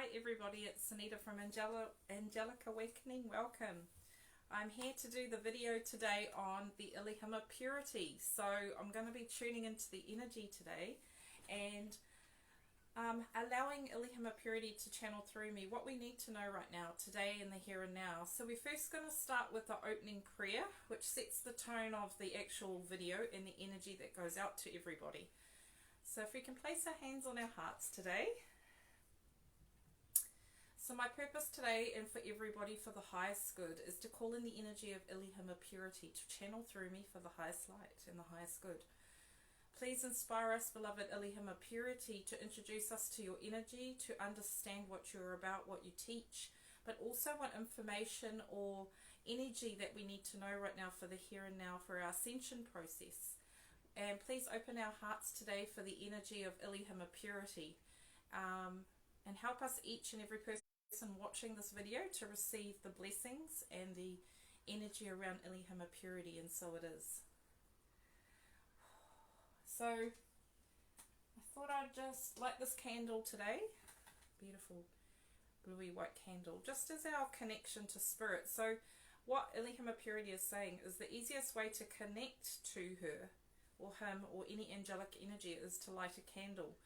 Hi everybody, it's Sunita from Angelic Awakening. Welcome. I'm here to do the video today on the Elohim Purity. So I'm going to be tuning into the energy today and allowing Elohim Purity to channel through me what we need to know right now, today in the here and now. So we're first going to start with the opening prayer, which sets the tone of the actual video and the energy that goes out to everybody. So if we can place our hands on our hearts today. So my purpose today and for everybody for the highest good is to call in the energy of Elohim Purity to channel through me for the highest light and the highest good. Please inspire us, beloved Elohim Purity, to introduce us to your energy, to understand what you're about, what you teach, but also what information or energy that we need to know right now for the here and now for our ascension process. And please open our hearts today for the energy of Elohim Purity, and help us, each and every person watching this video, to receive the blessings and the energy around Elohim Purity, and so it is. So I thought I'd just light this candle today, beautiful bluey white candle, just as our connection to spirit. So what Elohim Purity is saying is the easiest way to connect to her or him or any angelic energy is to light a candle.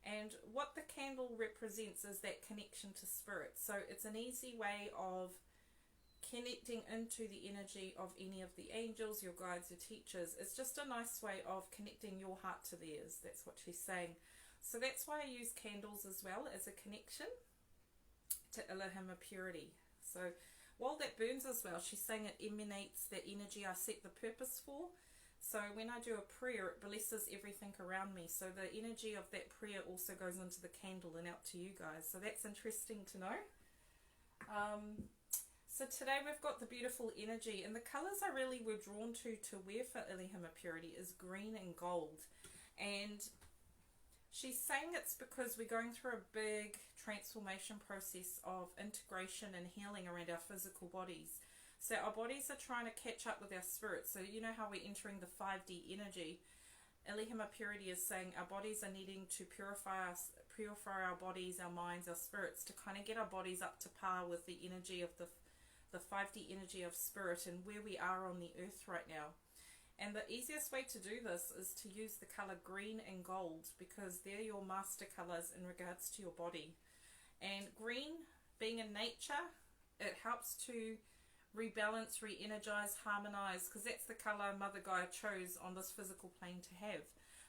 And what the candle represents is that connection to spirit. So it's an easy way of connecting into the energy of any of the angels, your guides, your teachers. It's just a nice way of connecting your heart to theirs. That's what she's saying. So that's why I use candles as well as a connection to Elohim Purity. So while that burns as well, she's saying it emanates that energy I set the purpose for. So when I do a prayer, it blesses everything around me. So the energy of that prayer also goes into the candle and out to you guys. So that's interesting to know. So today we've got the beautiful energy. And the colours I really were drawn to wear for Elohim Purity is green and gold. And she's saying it's because we're going through a big transformation process of integration and healing around our physical bodies. So our bodies are trying to catch up with our spirits. So you know how we're entering the 5D energy. Elohim Purity is saying our bodies are needing to purify our bodies, our minds, our spirits, to kind of get our bodies up to par with the energy of the 5D energy of spirit and where we are on the earth right now. And the easiest way to do this is to use the color green and gold, because they're your master colors in regards to your body. And green, being in nature, it helps to rebalance, re-energize, harmonize, because that's the color Mother Gaia chose on this physical plane to have.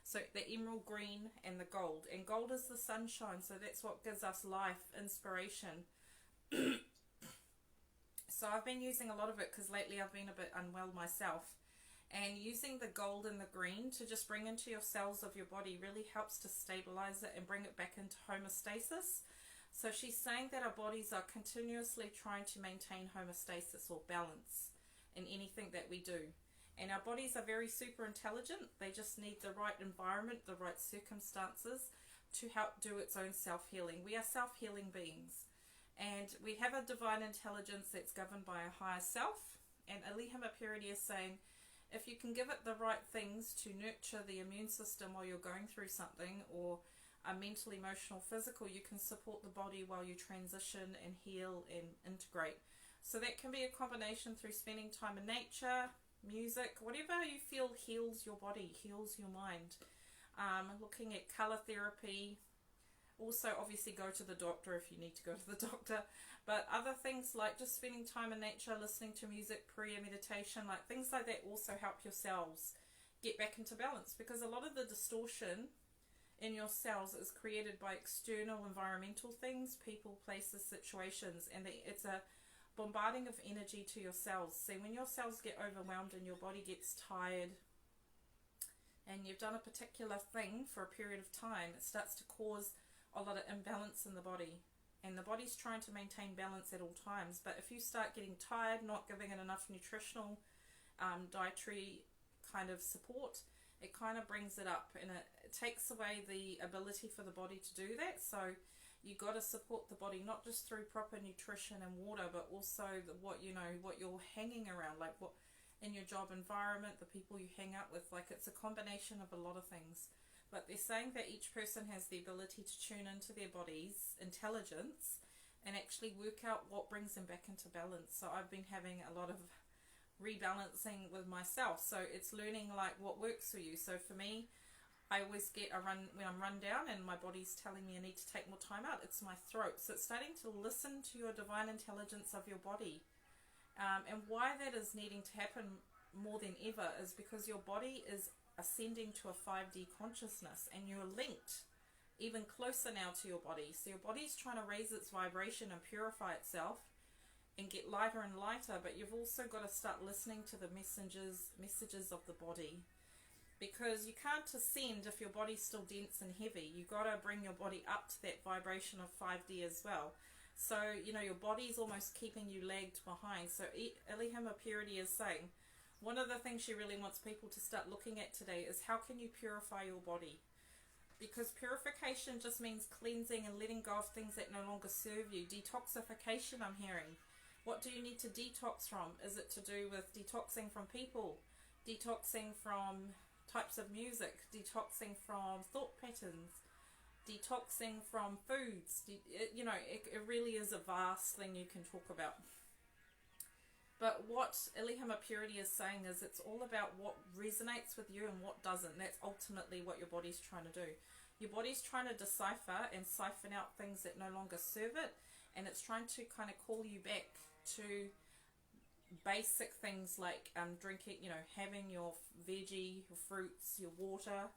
So the emerald green and the gold. And gold is the sunshine, so that's what gives us life, inspiration. So I've been using a lot of it because lately I've been a bit unwell myself. And using the gold and the green to just bring into your cells of your body really helps to stabilize it and bring it back into homeostasis. So she's saying that our bodies are continuously trying to maintain homeostasis or balance in anything that we do. And our bodies are very super intelligent. They just need the right environment, the right circumstances to help do its own self-healing. We are self-healing beings. And we have a divine intelligence that's governed by a higher self. And Elohim Purity is saying, if you can give it the right things to nurture the immune system while you're going through something, or a mental, emotional, physical, you can support the body while you transition and heal and integrate. So that can be a combination through spending time in nature, music, whatever you feel heals your body, heals your mind. Looking at color therapy. Also, obviously, go to the doctor if you need to go to the doctor. But other things like just spending time in nature, listening to music, prayer, meditation, like things like that also help your cells get back into balance. Because a lot of the distortion in your cells is created by external environmental things, people, places, situations, and it's a bombarding of energy to your cells. See, when your cells get overwhelmed and your body gets tired and you've done a particular thing for a period of time, it starts to cause a lot of imbalance in the body, and the body's trying to maintain balance at all times. But if you start getting tired, not giving it enough nutritional, dietary kind of support, it kind of brings it up, and it takes away the ability for the body to do that. So you got to support the body not just through proper nutrition and water, but also what you're hanging around, like what in your job environment, the people you hang out with. Like, it's a combination of a lot of things. but they're saying that each person has the ability to tune into their body's intelligence and actually work out what brings them back into balance. So I've been having a lot of rebalancing with myself. So it's learning like what works for you. So for me, I always get a run when I'm run down and my body's telling me I need to take more time out. It's my throat. So it's starting to listen to your divine intelligence of your body. And why that is needing to happen more than ever is because your body is ascending to a 5D consciousness and you're linked even closer now to your body. So your body's trying to raise its vibration and purify itself and get lighter and lighter, but you've also got to start listening to the messages of the body. Because you can't ascend if your body's still dense and heavy. You've got to bring your body up to that vibration of 5D as well. So, you know, your body's almost keeping you lagged behind. So Elohim Purity is saying, one of the things she really wants people to start looking at today is how can you purify your body? Because purification just means cleansing and letting go of things that no longer serve you. Detoxification, I'm hearing. What do you need to detox from? Is it to do with detoxing from people? Detoxing from types of music, detoxing from thought patterns, detoxing from foods. You know, it really is a vast thing you can talk about. But what Elohim Purity is saying is it's all about what resonates with you and what doesn't. That's ultimately what your body's trying to do. Your body's trying to decipher and siphon out things that no longer serve it, and it's trying to kind of call you back to basic things like drinking, you know, having your veggie, your fruits, your water,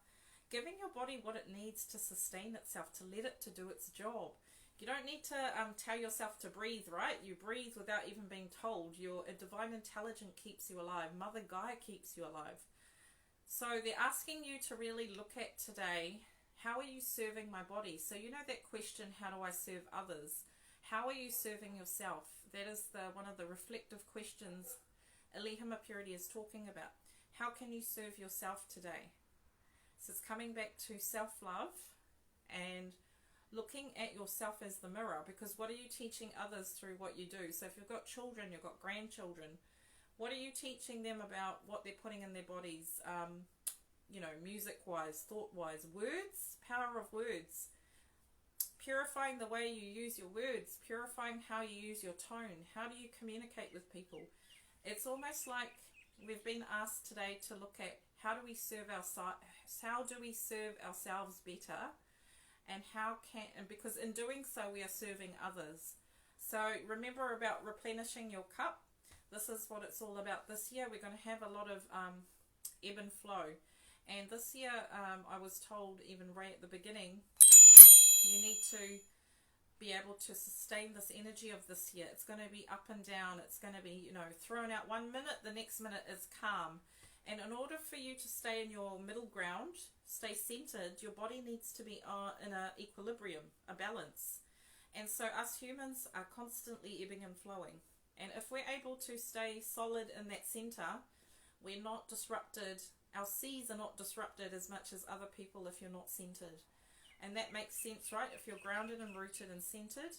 giving your body what it needs to sustain itself, to let it to do its job. You don't need to tell yourself to breathe, right? You breathe without even being told. Your divine intelligence keeps you alive. Mother Gaia keeps you alive. So they're asking you to really look at today, how are you serving my body? So you know that question, how do I serve others? How are you serving yourself? That is one of the reflective questions Elohim Purity is talking about. How can you serve yourself today? So it's coming back to self-love and looking at yourself as the mirror, because what are you teaching others through what you do? So if you've got children, you've got grandchildren, what are you teaching them about what they're putting in their bodies? You know, music-wise, thought-wise, words, power of words. Purifying the way you use your words, purifying how you use your tone. How do you communicate with people? It's almost like we've been asked today to look at how do we serve ourselves better, and because in doing so we are serving others. So remember about replenishing your cup. This is what it's all about. This year we're going to have a lot of ebb and flow, and this year I was told even right at the beginning, you need to be able to sustain this energy of this year. It's going to be up and down. It's going to be, you know, thrown out 1 minute, the next minute is calm. And in order for you to stay in your middle ground, stay centered, your body needs to be in an equilibrium, a balance. And so us humans are constantly ebbing and flowing. And if we're able to stay solid in that center, we're not disrupted. Our seas are not disrupted as much as other people if you're not centered. And that makes sense, right? If you're grounded and rooted and centered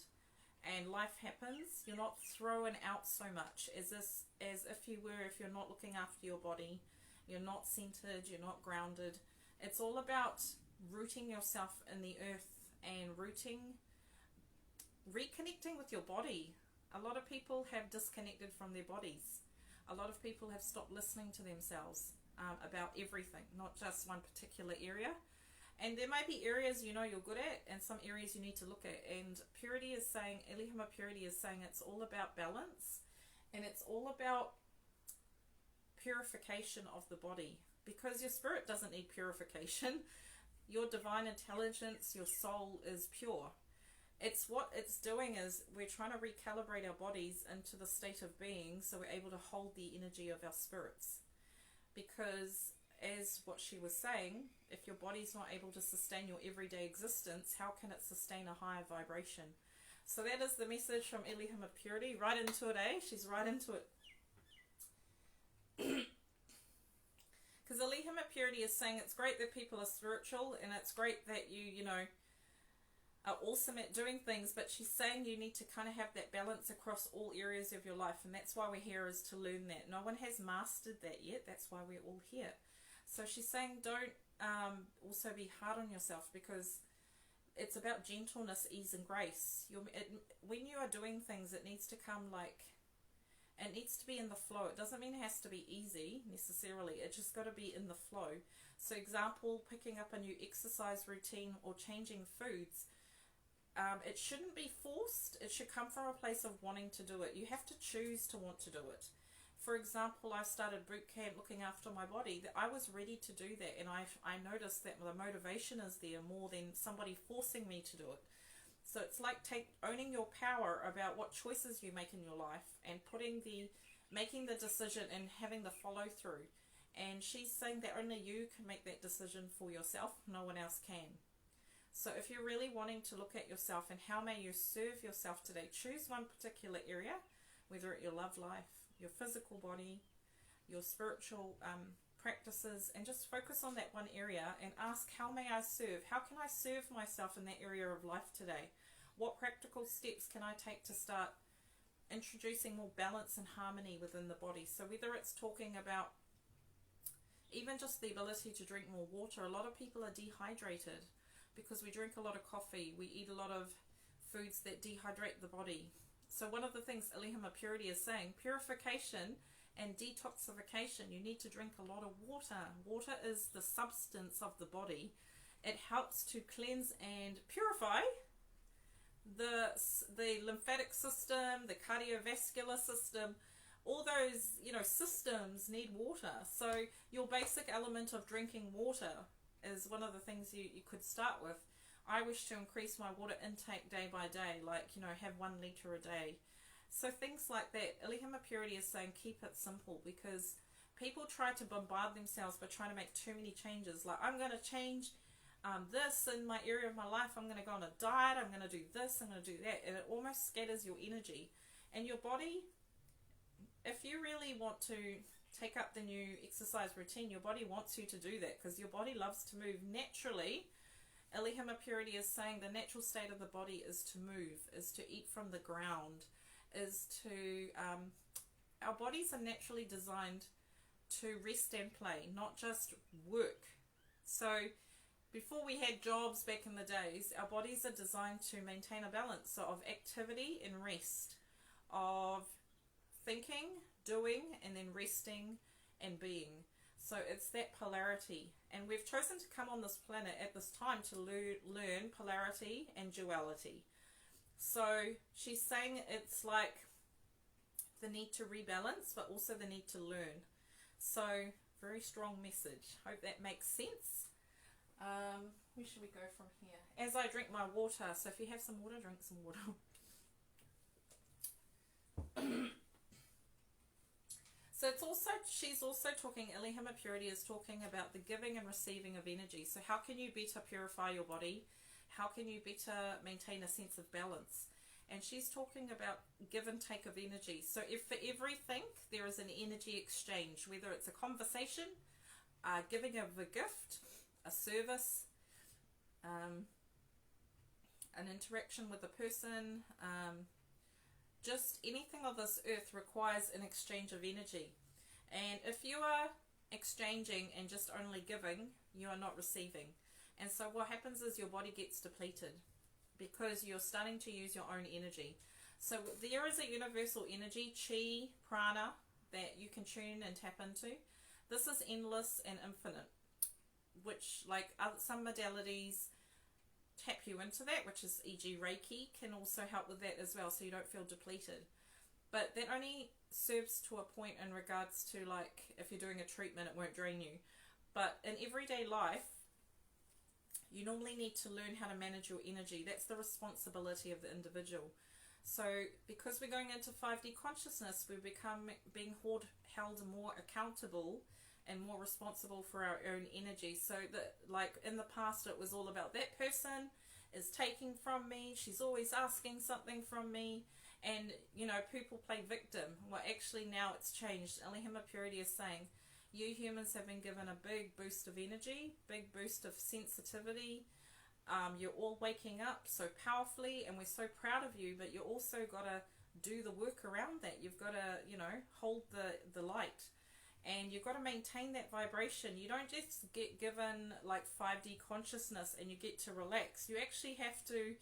and life happens, you're not thrown out so much as if you were, if you're not looking after your body, you're not centered, you're not grounded. It's all about rooting yourself in the earth and reconnecting with your body. A lot of people have disconnected from their bodies. A lot of people have stopped listening to themselves about everything, not just one particular area. And there may be areas you know you're good at and some areas you need to look at. And Purity is saying, Elohim Purity is saying it's all about balance, and it's all about purification of the body, because your spirit doesn't need purification. Your divine intelligence, your soul is pure. It's what it's doing is we're trying to recalibrate our bodies into the state of being so we're able to hold the energy of our spirits. Because as what she was saying, if your body's not able to sustain your everyday existence, how can it sustain a higher vibration? So that is the message from Elohim Purity. Right into it, eh? She's right into it. Because Elohim Purity is saying it's great that people are spiritual, and it's great that you know, are awesome at doing things, but she's saying you need to kind of have that balance across all areas of your life, and that's why we're here, is to learn that. No one has mastered that yet. That's why we're all here. So she's saying don't also be hard on yourself, because it's about gentleness, ease, and grace. When you are doing things, it needs to come like, it needs to be in the flow. It doesn't mean it has to be easy necessarily. It's just got to be in the flow. So example, picking up a new exercise routine or changing foods, it shouldn't be forced. It should come from a place of wanting to do it. You have to choose to want to do it. For example, I started boot camp looking after my body. I was ready to do that, and I noticed that the motivation is there more than somebody forcing me to do it. So it's like owning your power about what choices you make in your life, and making the decision and having the follow through. And she's saying that only you can make that decision for yourself. No one else can. So if you're really wanting to look at yourself and how may you serve yourself today, choose one particular area, whether it's your love life, your physical body, your spiritual practices, and just focus on that one area and ask, how may I serve? How can I serve myself in that area of life today? What practical steps can I take to start introducing more balance and harmony within the body? So whether it's talking about even just the ability to drink more water. A lot of people are dehydrated because we drink a lot of coffee, we eat a lot of foods that dehydrate the body. So one of the things Elohim Purity is saying, purification and detoxification, you need to drink a lot of water. Water is the substance of the body. It helps to cleanse and purify the lymphatic system, the cardiovascular system. All those, systems need water. So your basic element of drinking water is one of the things you could start with. I wish to increase my water intake day by day, have 1 liter a day. So things like that. Elohim Purity is saying keep it simple, because people try to bombard themselves by trying to make too many changes. Like, I'm going to change this in my area of my life. I'm going to go on a diet. I'm going to do this. I'm going to do that. And it almost scatters your energy. And your body, if you really want to take up the new exercise routine, your body wants you to do that, because your body loves to move naturally. Elohim Purity is saying the natural state of the body is to move, is to eat from the ground, is to, our bodies are naturally designed to rest and play, not just work. So before we had jobs back in the days, our bodies are designed to maintain a balance of activity and rest, of thinking, doing, and then resting and being. So it's that polarity, and we've chosen to come on this planet at this time to learn polarity and duality. So she's saying it's like the need to rebalance, but also the need to learn. So very strong message. Hope that makes sense. Where should we go from here? As I drink my water, so if you have some water, drink some water. So she's also talking, Elohim Purity is talking about the giving and receiving of energy. So how can you better purify your body? How can you better maintain a sense of balance? And she's talking about give and take of energy. So if for everything there is an energy exchange, whether it's a conversation, giving of a gift, a service, an interaction with a person, just anything of this earth requires an exchange of energy. And if you are exchanging and just only giving, you are not receiving. And so what happens is your body gets depleted because you're starting to use your own energy. So there is a universal energy, chi, prana, that you can tune and tap into. This is endless and infinite, which some modalities tap you into that, which is e.g. Reiki can also help with that as well, so you don't feel depleted. But that only serves to a point in regards to, if you're doing a treatment, it won't drain you. But in everyday life, you normally need to learn how to manage your energy. That's the responsibility of the individual. So because we're going into 5D consciousness, we become being held more accountable and more responsible for our own energy. So that, in the past, it was all about that person is taking from me, she's always asking something from me, and people play victim. Well, actually now it's changed. Elohim Purity is saying you humans have been given a big boost of energy, big boost of sensitivity. You're all waking up so powerfully, and we're so proud of you, but you also got to do the work around that. You've got to hold the light. and you've got to maintain that vibration. You don't just get given like 5D consciousness and you get to relax. You actually have to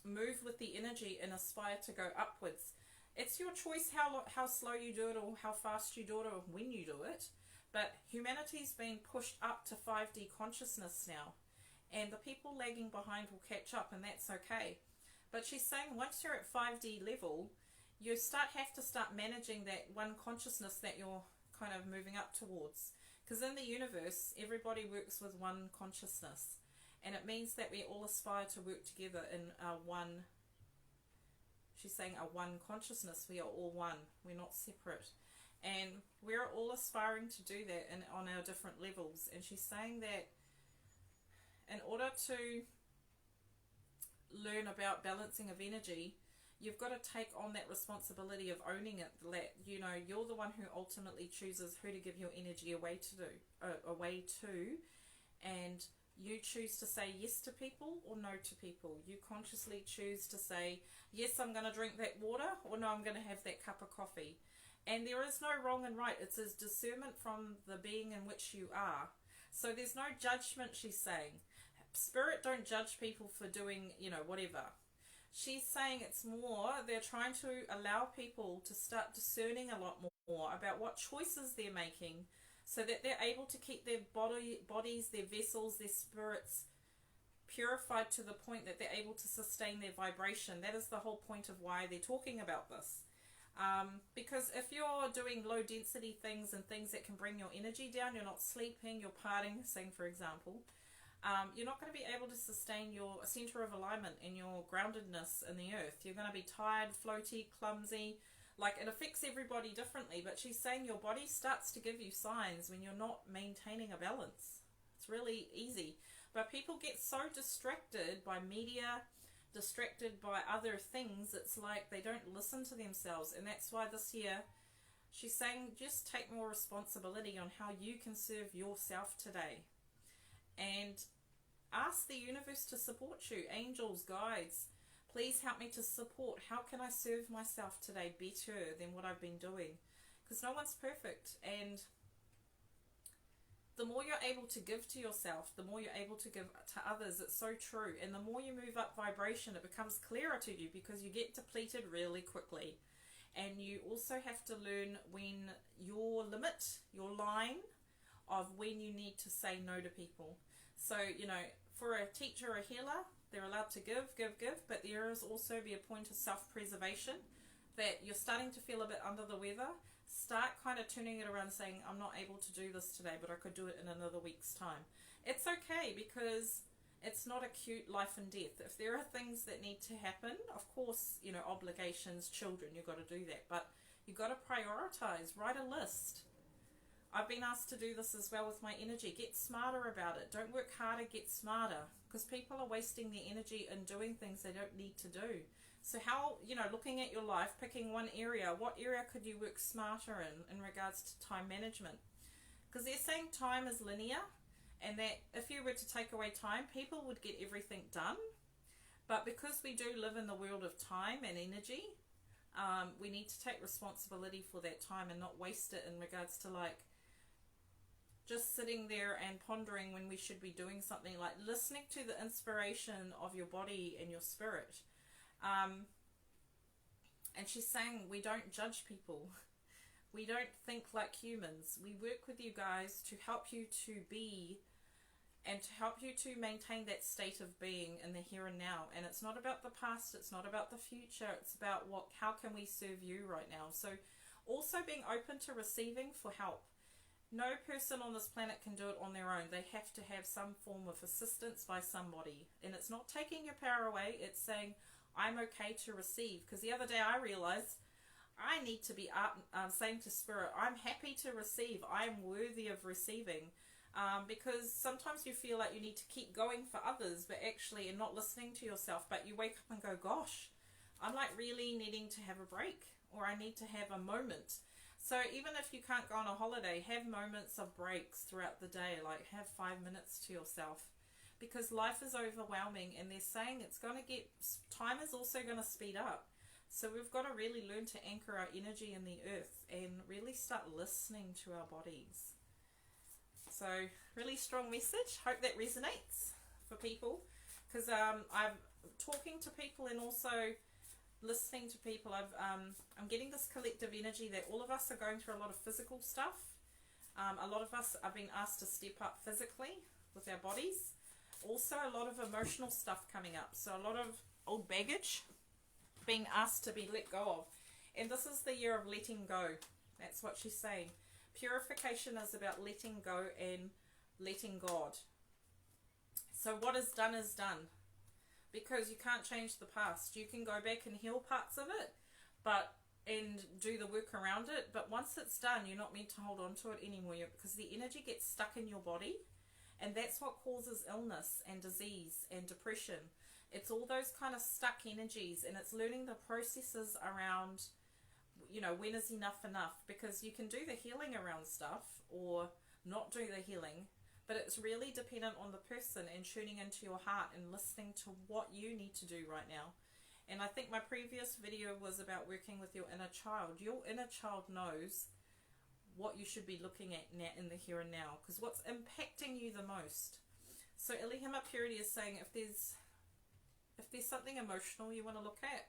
move with the energy and aspire to go upwards. It's your choice how slow you do it, or how fast you do it, or when you do it. But humanity's been pushed up to 5D consciousness now, and the people lagging behind will catch up, and that's okay. But she's saying once you're at 5D level, you have to start managing that one consciousness that you're kind of moving up towards. Because in the universe, everybody works with one consciousness. And it means that we all aspire to work together in a one, she's saying a one consciousness. We are all one. We're not separate. And we're all aspiring to do that on our different levels. And she's saying that in order to learn about balancing of energy, you've got to take on that responsibility of owning it. That, you know, you're the one who ultimately chooses who to give your energy away to, and you choose to say yes to people or no to people. You consciously choose to say, yes, I'm going to drink that water, or no, I'm going to have that cup of coffee. And there is no wrong and right. It's a discernment from the being in which you are. So there's no judgment, she's saying. Spirit don't judge people for doing, you know, whatever. She's saying it's more, they're trying to allow people to start discerning a lot more about what choices they're making, so that they're able to keep their bodies, their vessels, their spirits purified to the point that they're able to sustain their vibration. That is the whole point of why they're talking about this. Because if you're doing low density things and things that can bring your energy down, you're not sleeping, you're partying, saying for example, you're not going to be able to sustain your center of alignment and your groundedness in the earth. You're going to be tired, floaty, clumsy. Like, it affects everybody differently, but she's saying your body starts to give you signs when you're not maintaining a balance. It's really easy. But people get so distracted by media, distracted by other things, it's like they don't listen to themselves. And that's why this year she's saying just take more responsibility on how you can serve yourself today. And ask the universe to support you. Angels, guides, please help me to support. How can I serve myself today better than what I've been doing? Because no one's perfect. And the more you're able to give to yourself, the more you're able to give to others. It's so true. And the more you move up vibration, it becomes clearer to you, because you get depleted really quickly. And you also have to learn when your limit, your line of when you need to say no to people. So, you know, for a teacher or a healer, they're allowed to give, but there is also be a point of self-preservation, that you're starting to feel a bit under the weather. Start kind of turning it around, saying, I'm not able to do this today, but I could do it in another week's time. It's okay, because it's not acute life and death. If there are things that need to happen, of course, you know, obligations, children, you've got to do that. But you've got to prioritize, write a list. I've been asked to do this as well with my energy. Get smarter about it. Don't work harder, get smarter. Because people are wasting their energy in doing things they don't need to do. So how, you know, looking at your life, picking one area, what area could you work smarter in regards to time management? Because they're saying time is linear, and that if you were to take away time, people would get everything done. But because we do live in the world of time and energy, we need to take responsibility for that time and not waste it in regards to, like, just sitting there and pondering when we should be doing something, like listening to the inspiration of your body and your spirit. And she's saying we don't judge people. We don't think like humans. We work with you guys to help you to be, and to help you to maintain that state of being in the here and now. And it's not about the past, it's not about the future, it's about how can we serve you right now. So also being open to receiving for help. No person on this planet can do it on their own. They have to have some form of assistance by somebody. And it's not taking your power away. It's saying, I'm okay to receive. Because the other day I realized I need to be saying to Spirit, I'm happy to receive. I'm worthy of receiving. Because sometimes you feel like you need to keep going for others, but actually you're not listening to yourself. But you wake up and go, gosh, I'm like really needing to have a break. Or I need to have a moment. So even if you can't go on a holiday, have moments of breaks throughout the day, like have 5 minutes to yourself, because life is overwhelming, and they're saying it's going to get, time is also going to speed up. So we've got to really learn to anchor our energy in the earth and really start listening to our bodies. So really strong message. Hope that resonates for people, because I'm talking to people and also listening to people. I'm getting this collective energy that all of us are going through a lot of physical stuff. A lot of us are being asked to step up physically with our bodies. Also a lot of emotional stuff coming up. So a lot of old baggage being asked to be let go of. And this is the year of letting go. That's what she's saying. Purification is about letting go and letting God. So what is done, because you can't change the past. You can go back and heal parts of it, and do the work around it, but once it's done, you're not meant to hold on to it anymore, because the energy gets stuck in your body, and that's what causes illness and disease and depression. It's all those kind of stuck energies, and it's learning the processes around, when is enough, because you can do the healing around stuff or not do the healing, but it's really dependent on the person and tuning into your heart and listening to what you need to do right now. And I think my previous video was about working with your inner child. Your inner child knows what you should be looking at in the here and now, because what's impacting you the most. So Elohim Purity is saying if there's something emotional you want to look at,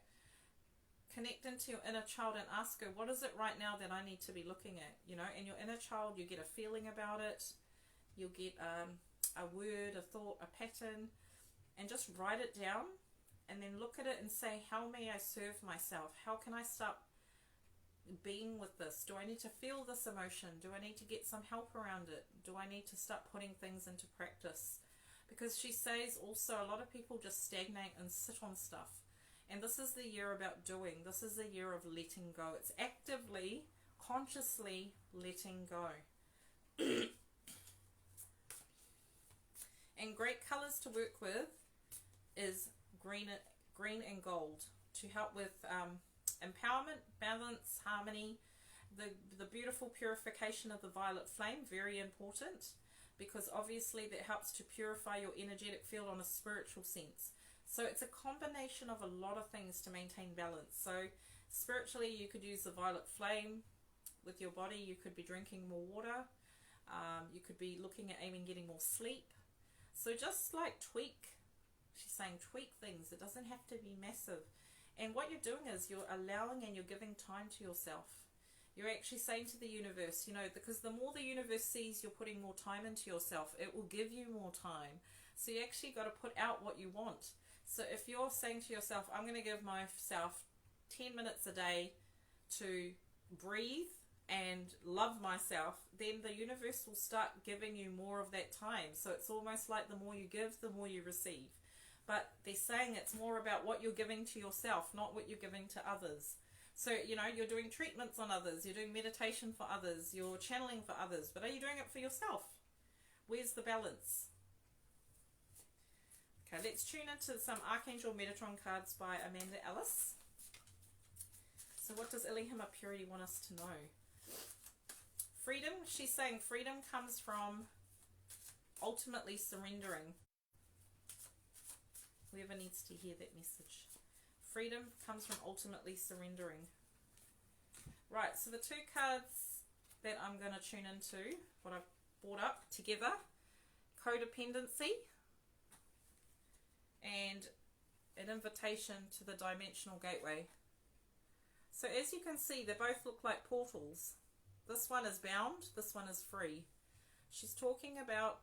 connect into your inner child and ask her, what is it right now that I need to be looking at? And your inner child, you get a feeling about it, you'll get a word, a thought, a pattern, and just write it down. And then look at it and say, how may I serve myself? How can I start being with this? Do I need to feel this emotion? Do I need to get some help around it? Do I need to start putting things into practice? Because she says also a lot of people just stagnate and sit on stuff. And this is the year about doing. This is the year of letting go. It's actively, consciously letting go. And great colors to work with is green and gold, to help with empowerment, balance, harmony. The beautiful purification of the violet flame, very important, because obviously that helps to purify your energetic field on a spiritual sense. So it's a combination of a lot of things to maintain balance. So spiritually, you could use the violet flame with your body. You could be drinking more water. You could be looking at aiming getting more sleep. So just like tweak. She's saying tweak things. It doesn't have to be massive. And what you're doing is you're allowing and you're giving time to yourself. You're actually saying to the universe, because the more the universe sees you're putting more time into yourself, it will give you more time. So you actually got to put out what you want. So if you're saying to yourself, I'm going to give myself 10 minutes a day to breathe and love myself, then the universe will start giving you more of that time. So it's almost like the more you give, the more you receive. But they're saying it's more about what you're giving to yourself, not what you're giving to others. So, you're doing treatments on others, you're doing meditation for others, you're channeling for others, but are you doing it for yourself? Where's the balance? Okay, let's tune into some Archangel Metatron cards by Amanda Ellis. So what does Elohim Purity want us to know? Freedom, she's saying freedom comes from ultimately surrendering. Whoever needs to hear that message. Freedom comes from ultimately surrendering. Right, so the two cards that I'm going to tune into, what I've brought up together, codependency and an invitation to the dimensional gateway. So as you can see, they both look like portals. This one is bound, this one is free. She's talking about,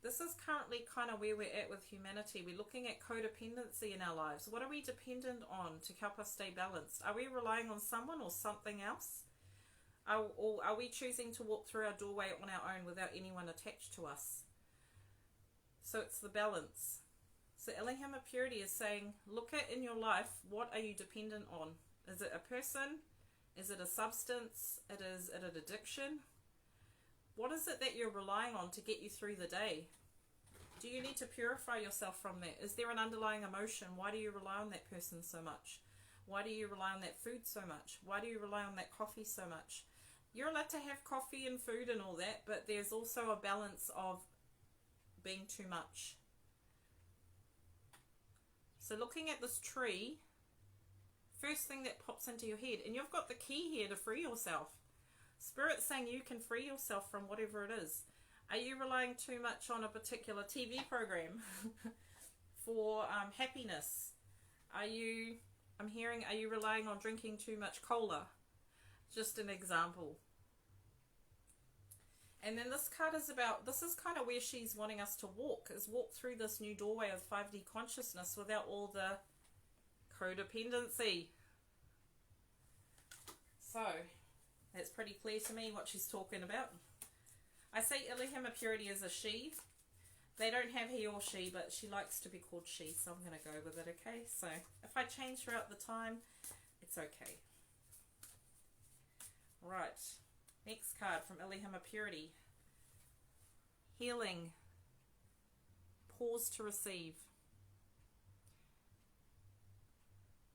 this is currently kind of where we're at with humanity. We're looking at codependency in our lives. What are we dependent on to help us stay balanced? Are we relying on someone or something else? Or are we choosing to walk through our doorway on our own without anyone attached to us? So it's the balance. So Elohim Purity is saying, look at in your life, what are you dependent on? Is it a person? Is it a substance? Is it an addiction? What is it that you're relying on to get you through the day? Do you need to purify yourself from that? Is there an underlying emotion? Why do you rely on that person so much? Why do you rely on that food so much? Why do you rely on that coffee so much? You're allowed to have coffee and food and all that, but there's also a balance of being too much. So looking at this tree, First thing that pops into your head. And you've got the key here to free yourself. Spirit's saying you can free yourself from whatever it is. Are you relying too much on a particular TV program for happiness? Are you relying on drinking too much cola? Just an example. And then this card is about, this is kind of where she's wanting us to walk through this new doorway of 5D consciousness without all the codependency. So, that's pretty clear to me what she's talking about. I say Elohim Purity is a she. They don't have he or she, but she likes to be called she, so I'm going to go with it, okay? So, if I change throughout the time, it's okay. Right. Next card from Elohim Purity. Healing. Pause to receive.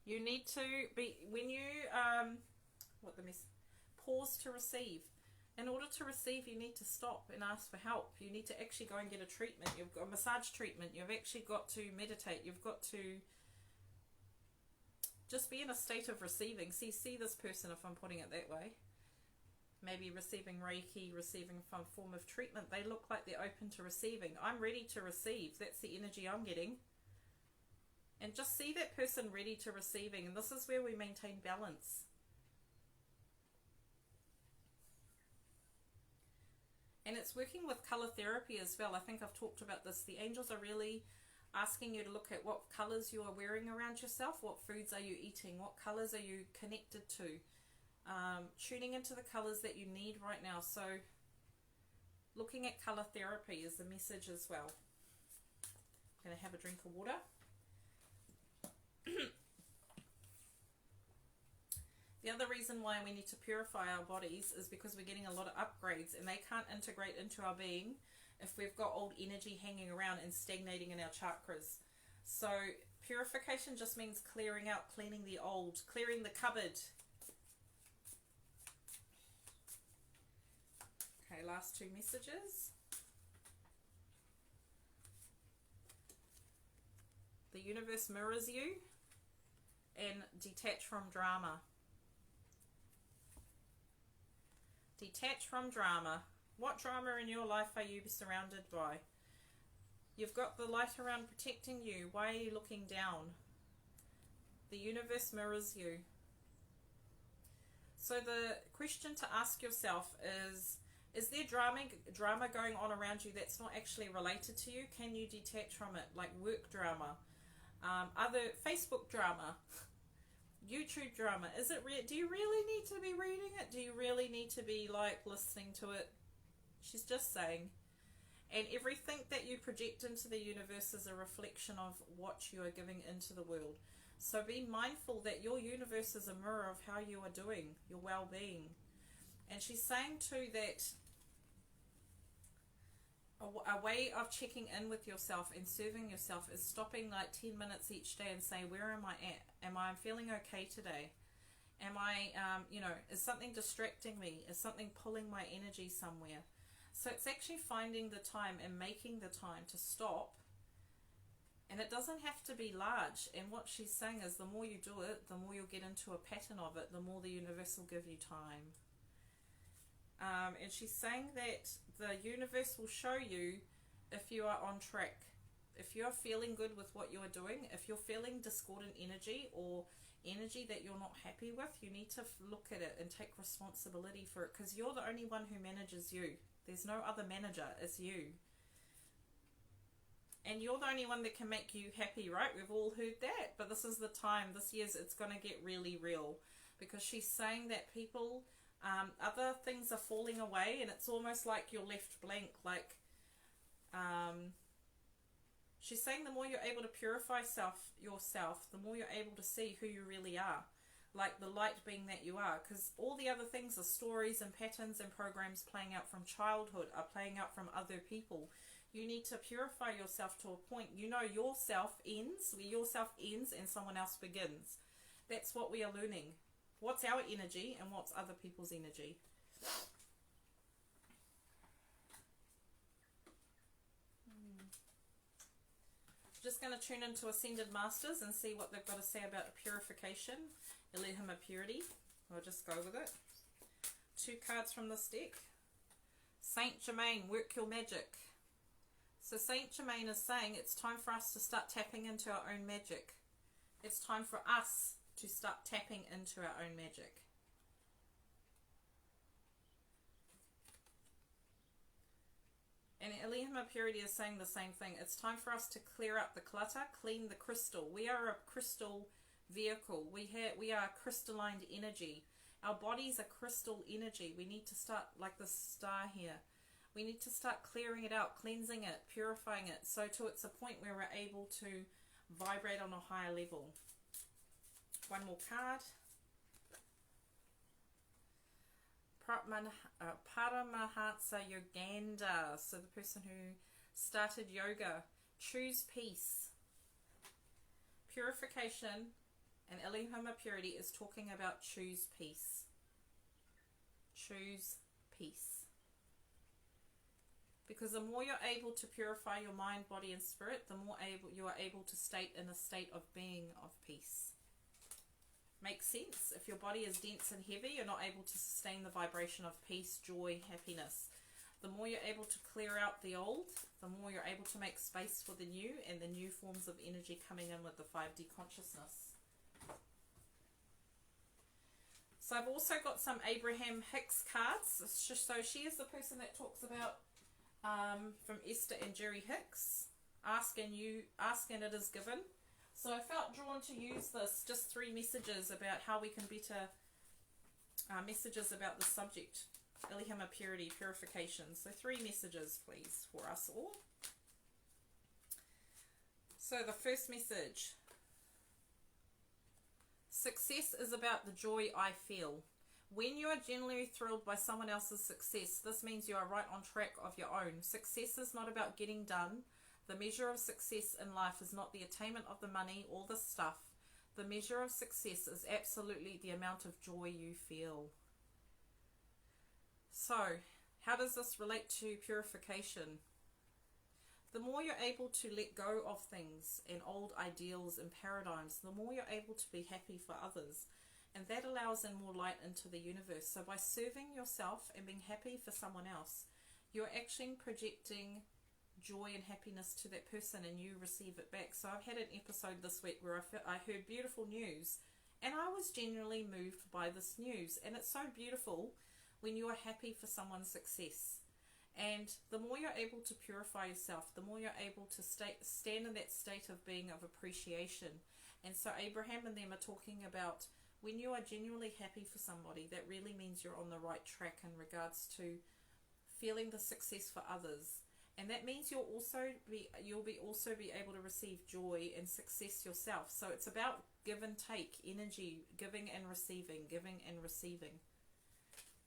You need to be, when you, pause to receive. In order to receive, you need to stop and ask for help. You need to actually go and get a treatment. You've got a massage treatment. You've actually got to meditate. You've got to just be in a state of receiving. See this person, if I'm putting it that way. Maybe receiving Reiki, receiving some form of treatment. They look like they're open to receiving. I'm ready to receive. That's the energy I'm getting. And just see that person ready to receiving. And this is where we maintain balance. And it's working with color therapy as well. I think I've talked about this. The angels are really asking you to look at what colors you are wearing around yourself. What foods are you eating? What colors are you connected to? Tuning into the colors that you need right now. So looking at color therapy is the message as well. I'm going to have a drink of water. The other reason why we need to purify our bodies is because we're getting a lot of upgrades and they can't integrate into our being if we've got old energy hanging around and stagnating in our chakras. So purification just means clearing out, cleaning the old, clearing the cupboard. Okay, last two messages. The universe mirrors you and detach from drama. Detach from drama. What drama in your life are you surrounded by? You've got the light around protecting you. Why are you looking down? The universe mirrors you. So the question to ask yourself is there drama going on around you that's not actually related to you? Can you detach from it? Like work drama, other Facebook drama, YouTube drama. Is it do you really need to be reading it? Do you really need to be like listening to it? She's just saying. And everything that you project into the universe is a reflection of what you are giving into the world. So be mindful that your universe is a mirror of how you are doing, your well-being. And she's saying too that a way of checking in with yourself and serving yourself is stopping like 10 minutes each day and saying, where am I at? Am I feeling okay today? Am I, is something distracting me? Is something pulling my energy somewhere? So it's actually finding the time and making the time to stop. And it doesn't have to be large. And what she's saying is the more you do it, the more you'll get into a pattern of it, the more the universe will give you time. And she's saying that the universe will show you if you are on track. If you're feeling good with what you're doing, if you're feeling discordant energy or energy that you're not happy with, you need to look at it and take responsibility for it, because you're the only one who manages you. There's no other manager, it's you. And you're the only one that can make you happy, right? We've all heard that, but this is the time. This year's it's going to get really real, because she's saying that people... other things are falling away, and it's almost like you're left blank. Like, she's saying the more you're able to purify yourself, the more you're able to see who you really are. Like the light being that you are. Because all the other things are stories and patterns and programs playing out from childhood, are playing out from other people. You need to purify yourself to a point. You know yourself ends, where yourself ends and someone else begins. That's what we are learning. What's our energy and what's other people's energy? So just going to tune into Ascended Masters and see what they've got to say about purification. Elohim Purity. I'll just go with it. 2 cards from this deck. Saint Germain, work your magic. So Saint Germain is saying it's time for us to start tapping into our own magic. It's time for us to start tapping into our own magic. And Elohim Purity is saying the same thing. It's time for us to clear up the clutter, clean the crystal. We are a crystal vehicle. We are crystalline energy. Our bodies are crystal energy. We need to start, like the star here, we need to start clearing it out, cleansing it, purifying it, so to it's a point where we're able to vibrate on a higher level. One more card. Paramahansa Yoganda. So the person who started yoga. Choose peace. Purification and Elohim Purity is talking about choose peace. Choose peace. Because the more you're able to purify your mind, body and spirit, the more you are able to state in a state of being of peace. Makes sense? If your body is dense and heavy, you're not able to sustain the vibration of peace, joy, happiness. The more you're able to clear out the old, the more you're able to make space for the new and the new forms of energy coming in with the 5D consciousness. So I've also got some Abraham Hicks cards. So she is the person that talks about from Esther and Jerry Hicks. Ask and it is given. So I felt drawn to use this, just 3 messages about how we can better, messages about the subject, Elohim Purity, purification. So 3 messages, please, for us all. So the first message. Success is about the joy I feel. When you are genuinely thrilled by someone else's success, this means you are right on track of your own. Success is not about getting done. The measure of success in life is not the attainment of the money or the stuff. The measure of success is absolutely the amount of joy you feel. So, how does this relate to purification? The more you're able to let go of things and old ideals and paradigms, the more you're able to be happy for others. And that allows in more light into the universe. So by serving yourself and being happy for someone else, you're actually projecting joy and happiness to that person and you receive it back. So I've had an episode this week where I heard beautiful news and I was genuinely moved by this news. And it's so beautiful when you are happy for someone's success. And the more you're able to purify yourself, the more you're able to stand in that state of being of appreciation. And so Abraham and them are talking about when you are genuinely happy for somebody, that really means you're on the right track in regards to feeling the success for others. And that means you'll also be able to receive joy and success yourself. So it's about give and take, energy, giving and receiving, giving and receiving.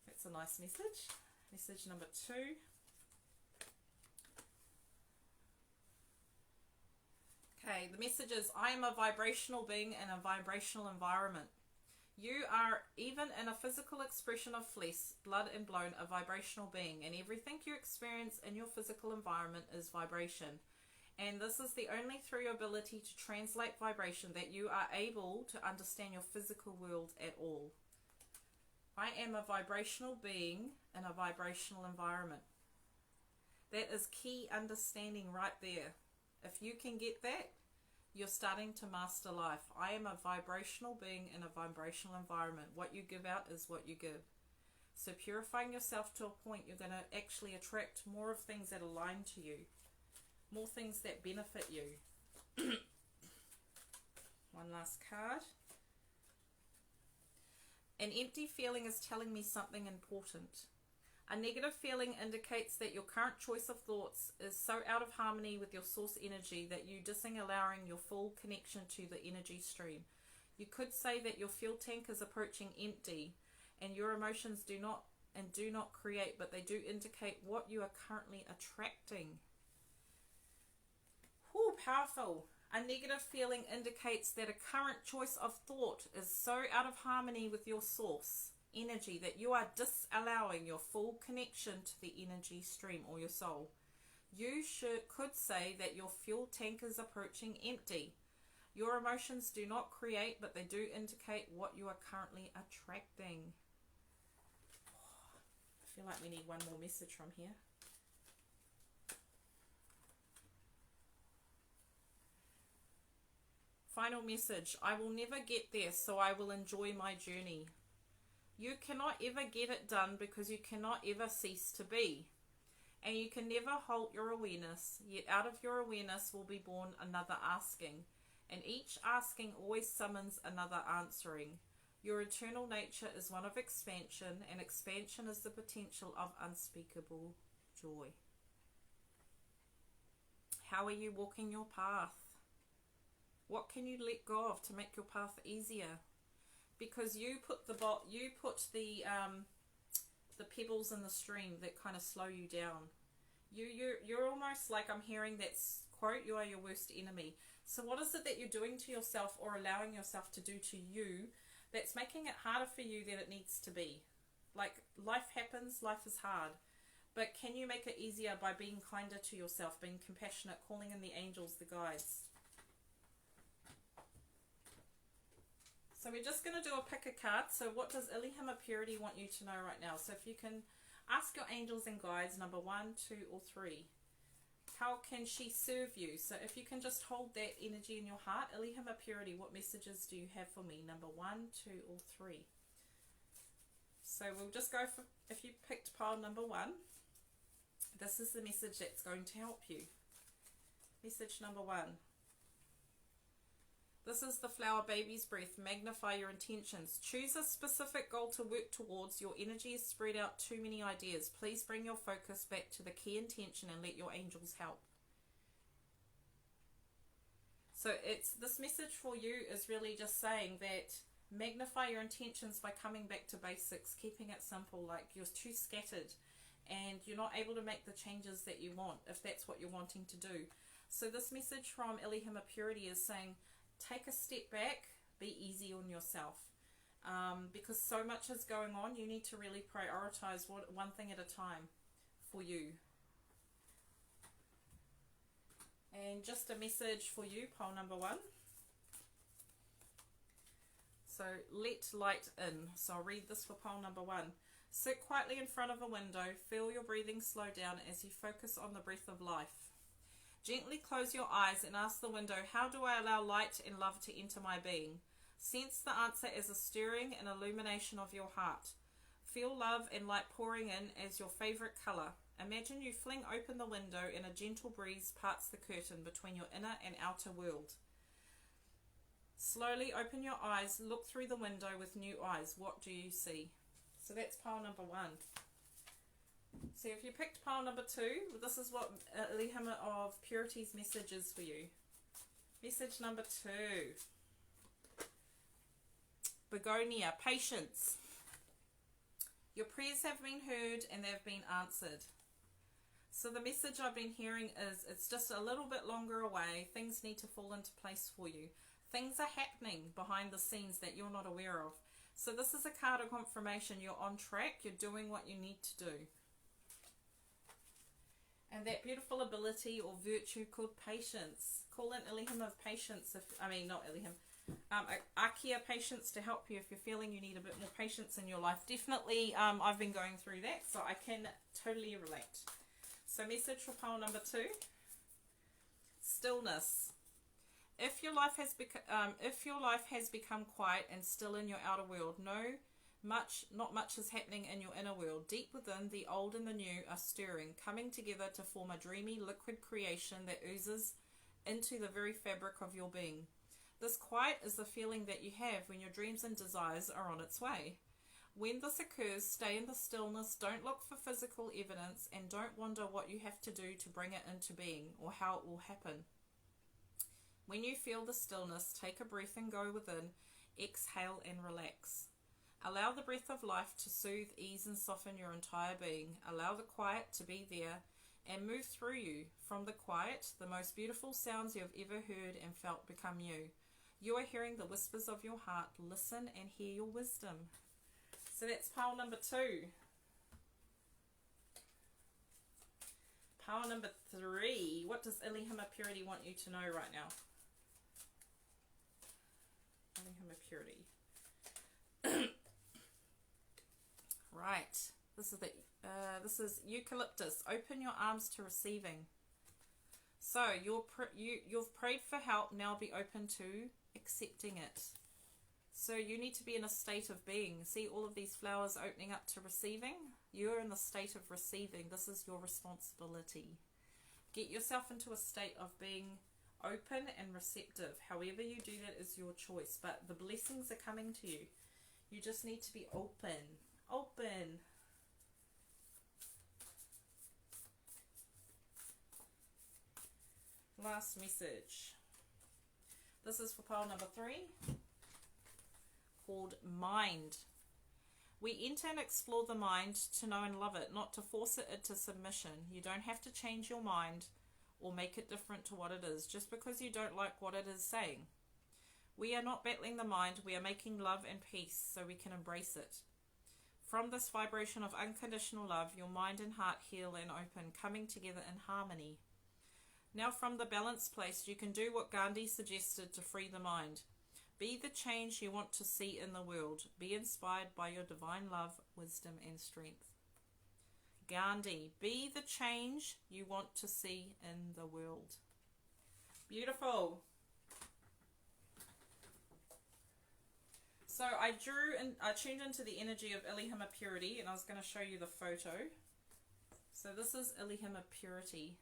That's a nice message. Message number 2. Okay, the message is, I am a vibrational being in a vibrational environment. You are, even in a physical expression of flesh, blood and bone, a vibrational being, and everything you experience in your physical environment is vibration. And this is the only through your ability to translate vibration that you are able to understand your physical world at all. I am a vibrational being in a vibrational environment. That is key understanding right there. If you can get that, you're starting to master life. I am a vibrational being in a vibrational environment. What you give out is what you give. So purifying yourself to a point, you're going to actually attract more of things that align to you. More things that benefit you. One last card. An empty feeling is telling me something important. A negative feeling indicates that your current choice of thoughts is so out of harmony with your source energy that you're disallowing your full connection to the energy stream. You could say that your fuel tank is approaching empty and your emotions do not create, but they do indicate what you are currently attracting. Whew, powerful. A negative feeling indicates that a current choice of thought is so out of harmony with your source energy that you are disallowing your full connection to the energy stream or your soul. You could say that your fuel tank is approaching empty. Your emotions do not create, but they do indicate what you are currently attracting. I feel like we need one more message from here. Final message. I will never get there, so I will enjoy my journey. You cannot ever get it done because you cannot ever cease to be. And you can never halt your awareness, yet out of your awareness will be born another asking. And each asking always summons another answering. Your eternal nature is one of expansion, and expansion is the potential of unspeakable joy. How are you walking your path? What can you let go of to make your path easier? Because you put the pebbles in the stream that kind of slow you down. You're almost like, I'm hearing that quote, you are your worst enemy. So what is it that you're doing to yourself or allowing yourself to do to you that's making it harder for you than it needs to be? Like, life happens, life is hard. But can you make it easier by being kinder to yourself, being compassionate, calling in the angels, the guides? So we're just going to do a pick a card. So what does Elohim Purity want you to know right now? So if you can ask your angels and guides, number 1, 2, or 3. How can she serve you? So if you can just hold that energy in your heart. Elohim Purity, what messages do you have for me? Number 1, 2, or 3. So we'll just go for, if you picked pile number 1, this is the message that's going to help you. Message number 1. This is the flower baby's breath. Magnify your intentions. Choose a specific goal to work towards. Your energy is spread out too many ideas. Please bring your focus back to the key intention and let your angels help. So this message for you is really just saying that magnify your intentions by coming back to basics, keeping it simple. Like, you're too scattered and you're not able to make the changes that you want, if that's what you're wanting to do. So this message from Elohim Purity is saying, take a step back, be easy on yourself. Because so much is going on, you need to really prioritize one thing at a time for you. And just a message for you, pile number 1. So, let light in. So I'll read this for pile number 1. Sit quietly in front of a window, feel your breathing slow down as you focus on the breath of life. Gently close your eyes and ask the window, how do I allow light and love to enter my being? Sense the answer as a stirring and illumination of your heart. Feel love and light pouring in as your favorite color. Imagine you fling open the window and a gentle breeze parts the curtain between your inner and outer world. Slowly open your eyes, look through the window with new eyes. What do you see? So that's pile number 1. So if you picked pile number 2, this is what Elohim of Purity's message is for you. Message number 2. Begonia, patience. Your prayers have been heard and they've been answered. So the message I've been hearing is, it's just a little bit longer away. Things need to fall into place for you. Things are happening behind the scenes that you're not aware of. So this is a card of confirmation. You're on track. You're doing what you need to do. And that beautiful ability or virtue called patience. Call in Elohim of patience. Not Elohim. Akia patience to help you if you're feeling you need a bit more patience in your life. Definitely, I've been going through that, so I can totally relate. So message for pile number 2. Stillness. If your life has become quiet and still in your outer world, not much is happening in your inner world. Deep within, the old and the new are stirring, coming together to form a dreamy liquid creation that oozes into the very fabric of your being. This quiet is the feeling that you have when your dreams and desires are on its way. When this occurs, stay in the stillness, don't look for physical evidence, and don't wonder what you have to do to bring it into being or how it will happen. When you feel the stillness, take a breath and go within, exhale and relax. Allow the breath of life to soothe, ease and soften your entire being. Allow the quiet to be there and move through you. From the quiet, the most beautiful sounds you have ever heard and felt become you. You are hearing the whispers of your heart. Listen and hear your wisdom. So that's pile number 2. Power number 3. What does Elohim Purity want you to know right now? Elohim Purity. Right. This is eucalyptus. Open your arms to receiving. So you've prayed for help. Now be open to accepting it. So you need to be in a state of being. See all of these flowers opening up to receiving? You're in the state of receiving. This is your responsibility. Get yourself into a state of being open and receptive. However you do that is your choice. But the blessings are coming to you. You just need to be open. Open. Last message. This is for pile number 3. Called mind. We enter and explore the mind to know and love it, not to force it into submission. You don't have to change your mind or make it different to what it is just because you don't like what it is saying. We are not battling the mind, we are making love and peace so we can embrace it. From this vibration of unconditional love, your mind and heart heal and open, coming together in harmony. Now from the balanced place, you can do what Gandhi suggested to free the mind. Be the change you want to see in the world. Be inspired by your divine love, wisdom and strength. Gandhi, be the change you want to see in the world. Beautiful. So I tuned into the energy of Elohim Purity, and I was going to show you the photo. So this is Elohim Purity.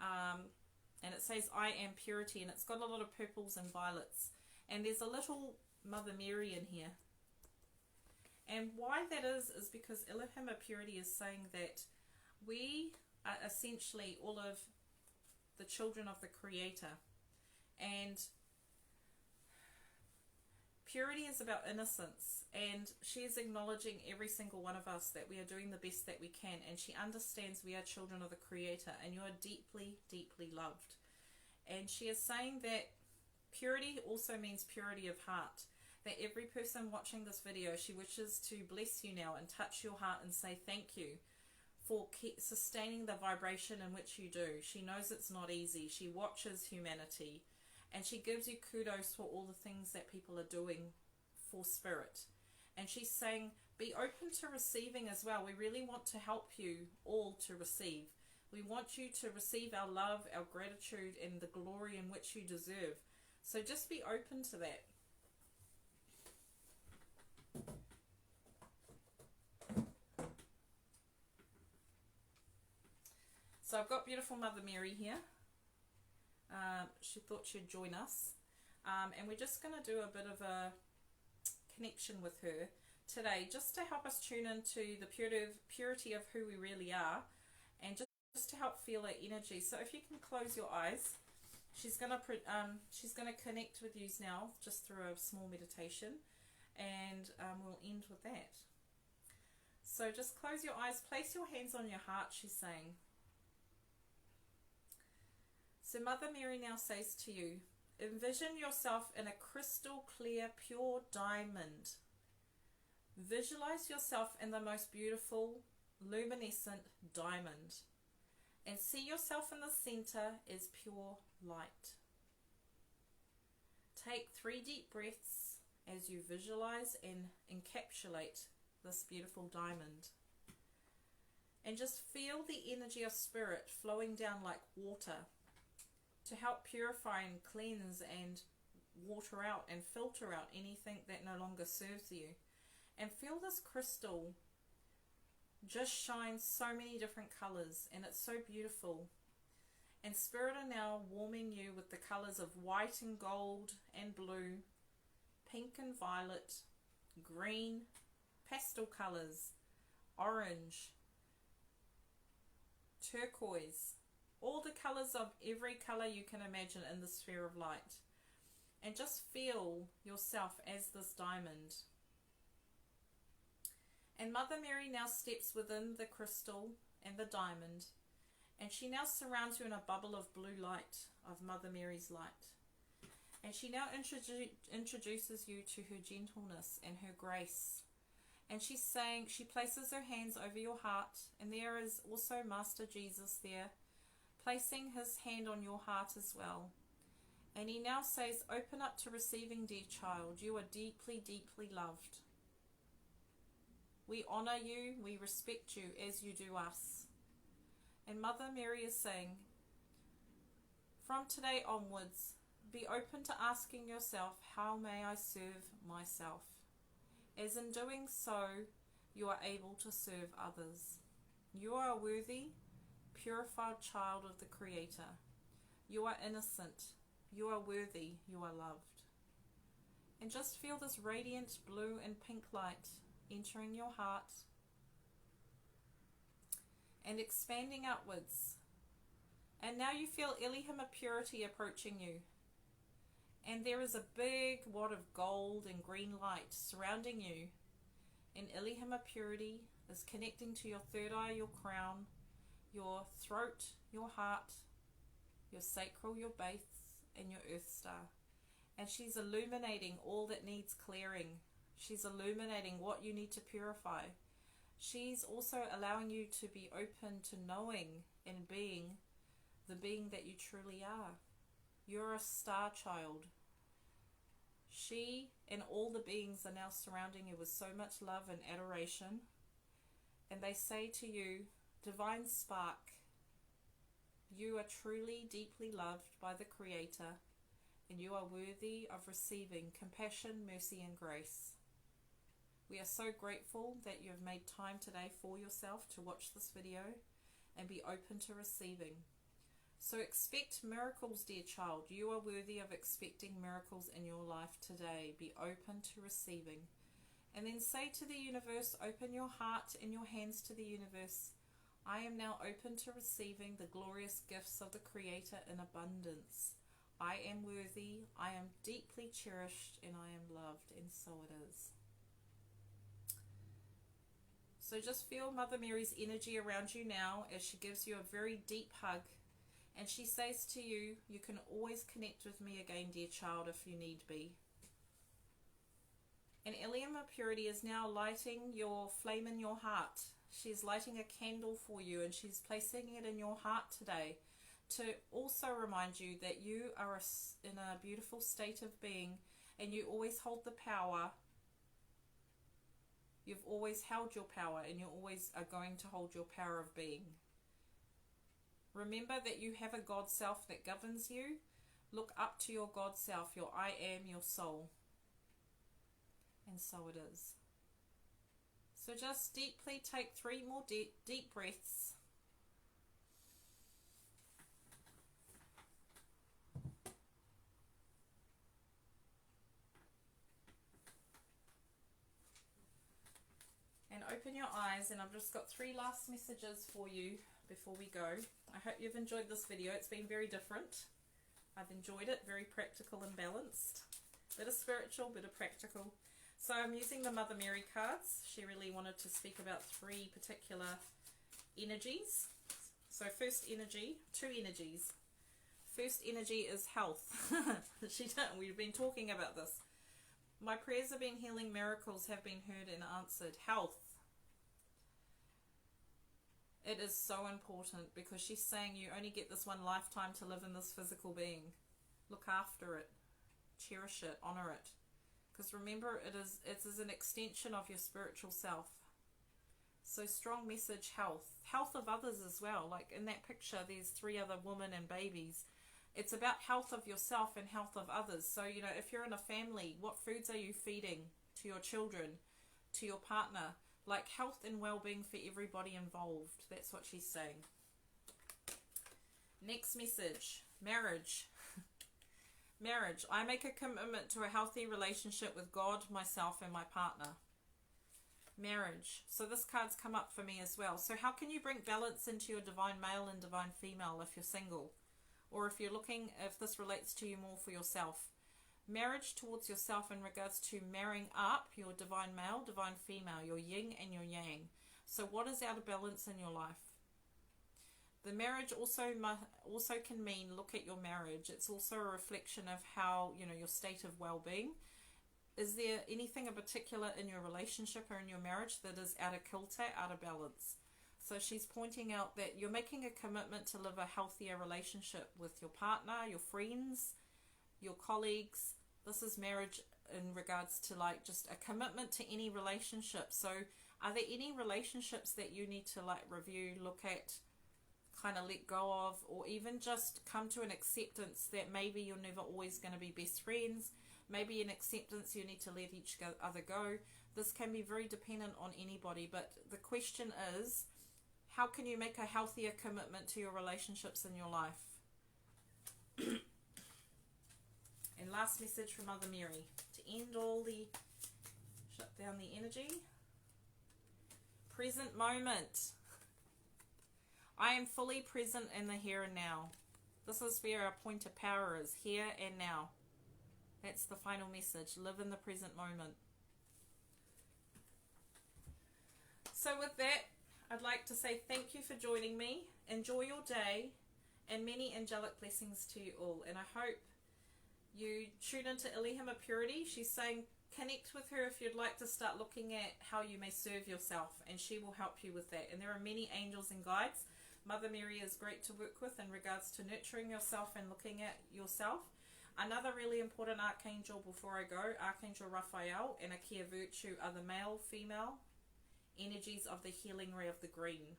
And it says I am purity, and it's got a lot of purples and violets. And there's a little Mother Mary in here. And why that is because Elohim Purity is saying that we are essentially all of the children of the Creator. And purity is about innocence. And she is acknowledging every single one of us that we are doing the best that we can. And she understands we are children of the Creator. And you are deeply, deeply loved. And she is saying that purity also means purity of heart. That every person watching this video, she wishes to bless you now and touch your heart and say thank you for sustaining the vibration in which you do. She knows it's not easy. She watches humanity and she gives you kudos for all the things that people are doing for spirit. And she's saying be open to receiving as well. We really want to help you all to receive. We want you to receive our love, our gratitude and the glory in which you deserve. So just be open to that. So I've got beautiful Mother Mary here. She thought she'd join us. And we're just going to do a bit of a connection with her today, just to help us tune into the purity of who we really are, and just to help feel her energy. So if you can close your eyes. She's gonna connect with you now just through a small meditation, and we'll end with that. So just close your eyes, place your hands on your heart, she's saying. So Mother Mary now says to you, envision yourself in a crystal clear, pure diamond. Visualize yourself in the most beautiful, luminescent diamond. And see yourself in the center as pure light. Take 3 deep breaths as you visualize and encapsulate this beautiful diamond. And just feel the energy of spirit flowing down like water to help purify and cleanse and water out and filter out anything that no longer serves you. And feel this crystal just shines so many different colors, and it's so beautiful. And spirit are now warming you with the colors of white and gold and blue, pink and violet, green, pastel colors, orange, turquoise, all the colors of every color you can imagine in the sphere of light. And just feel yourself as this diamond. And Mother Mary now steps within the crystal and the diamond, and she now surrounds you in a bubble of blue light, of Mother Mary's light. And she now introduces you to her gentleness and her grace And she's saying, she places her hands over your heart, and there is also Master Jesus there, placing his hand on your heart as well. And he now says, open up to receiving, dear child. You are deeply, deeply loved. We honor you, we respect you as you do us. And Mother Mary is saying, from today onwards, be open to asking yourself, how may I serve myself? As in doing so, you are able to serve others. You are a worthy, purified child of the Creator. You are innocent. You are worthy. You are loved. And just feel this radiant blue and pink light entering your heart and expanding outwards. And now you feel Elohim Purity approaching you. And there is a big wad of gold and green light surrounding you. And Elohim Purity is connecting to your third eye, your crown, your throat, your heart, your sacral, your base, and your earth star. And she's illuminating all that needs clearing. She's illuminating what you need to purify. She's also allowing you to be open to knowing and being the being that you truly are. You're a star child. She and all the beings are now surrounding you with so much love and adoration. And they say to you, Divine Spark, you are truly deeply loved by the Creator, and you are worthy of receiving compassion, mercy, and grace. We are so grateful that you have made time today for yourself to watch this video and be open to receiving. So expect miracles, dear child. You are worthy of expecting miracles in your life today. Be open to receiving. And then say to the universe, open your heart and your hands to the universe. I am now open to receiving the glorious gifts of the Creator in abundance. I am worthy, I am deeply cherished, and I am loved, and so it is. So just feel Mother Mary's energy around you now as she gives you a very deep hug. And she says to you, you can always connect with me again, dear child, if you need be. And Elohim Purity is now lighting your flame in your heart. She's lighting a candle for you, and she's placing it in your heart today to also remind you that you are in a beautiful state of being, and you always hold the power. You've always held your power, and you always are going to hold your power of being. Remember that you have a God self that governs you. Look up to your God self, your I am, your soul. And so it is. So just deeply take 3 more deep breaths. And open your eyes, and I've just got 3 last messages for you before we go. I hope you've enjoyed this video. It's been very different. I've enjoyed it, very practical and balanced. Bit of spiritual, bit of practical. So I'm using the Mother Mary cards. She really wanted to speak about 3 particular energies. So first energy, 2 energies. First energy is health. We've been talking about this. My prayers have been healing, miracles have been heard and answered. Health. It is so important because she's saying you only get this one lifetime to live in this physical being. Look after it. Cherish it. Honor it. Because remember, it is an extension of your spiritual self. So strong message, health. Health of others as well. Like in that picture, there's 3 other women and babies. It's about health of yourself and health of others. So, you know, if you're in a family, what foods are you feeding to your children, to your partner? Like health and well-being for everybody involved. That's what she's saying. Next message, marriage. Marriage. I make a commitment to a healthy relationship with God, myself, and my partner. Marriage. So this card's come up for me as well. So how can you bring balance into your divine male and divine female if you're single? Or if you're looking, if this relates to you more for yourself. Marriage towards yourself in regards to marrying up your divine male, divine female, your yin and your yang. So what is out of balance in your life? The marriage also can mean look at your marriage. It's also a reflection of how, you know, your state of well-being. is there anything in particular in your relationship or in your marriage that is out of kilter, out of balance? So she's pointing out that you're making a commitment to live a healthier relationship with your partner, your friends, your colleagues. This is marriage in regards to like just a commitment to any relationship. So are there any relationships that you need to like review, look at, kind of let go of, or even just come to an acceptance that maybe you're never always going to be best friends? Maybe an acceptance you need to let each other go. This can be very dependent on anybody, but the question is, how can you make a healthier commitment to your relationships in your life? And last message from Mother Mary to end all the, shut down the energy. Present moment. I am fully present in the here and now. This is where our point of power is, here and now. That's the final message. Live in the present moment. So with that, I'd like to say thank you for joining me. Enjoy your day and many angelic blessings to you all. And I hope you tune into Elohim Purity. She's saying connect with her if you'd like to start looking at how you may serve yourself, and she will help you with that. And there are many angels and guides. Mother Mary is great to work with in regards to nurturing yourself and looking at yourself. Another really important archangel before I go, Archangel Raphael and Akia Virtue, are the male, female energies of the healing ray of the green.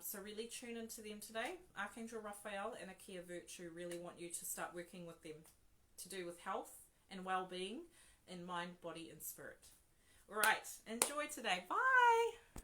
So really tune into them today. Archangel Raphael and Akia Virtue really want you to start working with them to do with health and well-being in mind, body and spirit. All right, enjoy today. Bye.